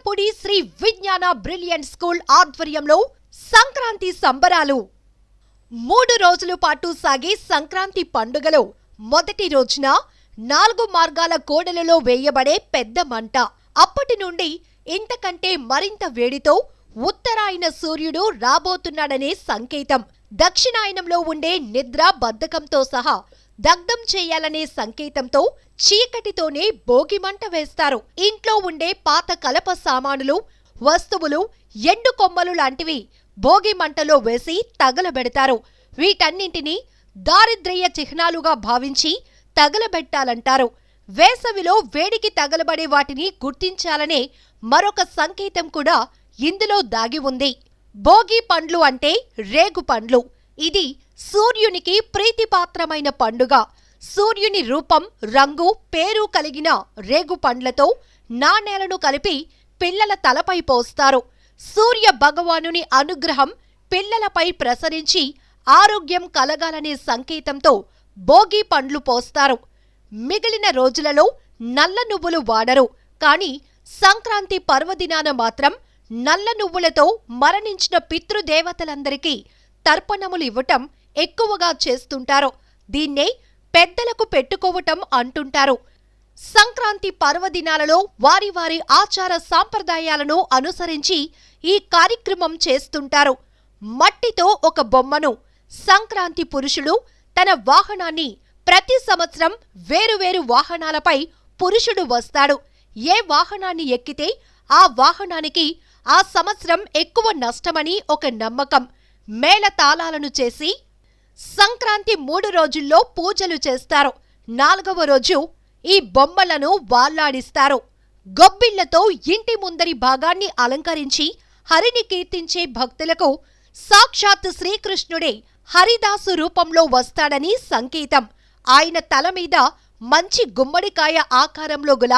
వంగలపూడి శ్రీ విజ్ఞాన brilliant school ఆధ్వర్యంలో సంక్రాంతి సంబరాలు 3 రోజుల పాటు సాగే సంక్రాంతి పండుగలో మొదటి రోజున 4 మార్గాల కోడలలో వేయబడే పెద్ద మంట. అప్పటి నుండి ఇంతకంటే మరింత వేడితో ఉత్తరాయణ సూర్యుడు రాబోతున్నాడనే సంకేతం. దక్షిణాయనంలో ఉండే నిద్ర బద్ధకంతో సహా దగ్ధం చేయాలనే సంకేతంతో చీకటితోనే భోగిమంట వేస్తారు. ఇంట్లో ఉండే పాత కలప సామానులు, వస్తువులు, ఎండు కొమ్మలు లాంటివి భోగి మంటలో వేసి తగలబెడతారు. వీటన్నింటినీ దారిద్ర్య చిహ్నాలుగా భావించి తగలబెట్టాలంటారు. వేసవిలో వేడికి తగలబడే వాటిని గుర్తించాలనే మరొక సంకేతం కూడా ఇందులో దాగి ఉంది. భోగి పండ్లు అంటే రేగు పండ్లు. ఇది సూర్యునికి ప్రీతిపాత్రమైన పండుగ. సూర్యుని రూపం, రంగు, పేరు కలిగిన రేగు పండ్లతో నాణేలను కలిపి పిల్లల తలపై పోస్తారు. సూర్య భగవానుని అనుగ్రహం పిల్లలపై ప్రసరించి ఆరోగ్యం కలగాలనే సంకేతంతో భోగి పండ్లు పోస్తారు. మిగిలిన రోజులలో నల్ల నువ్వులు వాడరు. కానీ సంక్రాంతి పర్వదినాన మాత్రం నల్ల నువ్వులతో మరణించిన పితృదేవతలందరికీ తర్పణములు ఇవ్వటం ఎక్కువగా చేస్తుంటారు. దీన్నే పెద్దలకు పెట్టుకోవటం అంటుంటారు. సంక్రాంతి పర్వదినాలలో వారి వారి ఆచార సాంప్రదాయాలను అనుసరించి ఈ కార్యక్రమం చేస్తుంటారు. మట్టితో ఒక బొమ్మను సంక్రాంతి పురుషుడు తన వాహనాన్ని ప్రతి సంవత్సరం వేరువేరు వాహనాలపై పురుషుడు వస్తాడు. ఏ వాహనాన్ని ఎక్కితే ఆ వాహనానికి ఆ సంవత్సరం ఎక్కువ నష్టమని ఒక నమ్మకం. మేళతాళాలను చేసి సంక్రాంతి 3 రోజుల్లో పూజలు చేస్తారు. 4వ రోజు ఈ బొమ్మలను వాళ్లాడిస్తారు. గొబ్బిళ్లతో ఇంటి ముందరి భాగాన్ని అలంకరించి హరిని కీర్తించే భక్తులకు సాక్షాత్ శ్రీకృష్ణుడే హరిదాసు రూపంలో వస్తాడని సంకేతం. ఆయన తల మీద మంచి గుమ్మడికాయ ఆకారంలో గల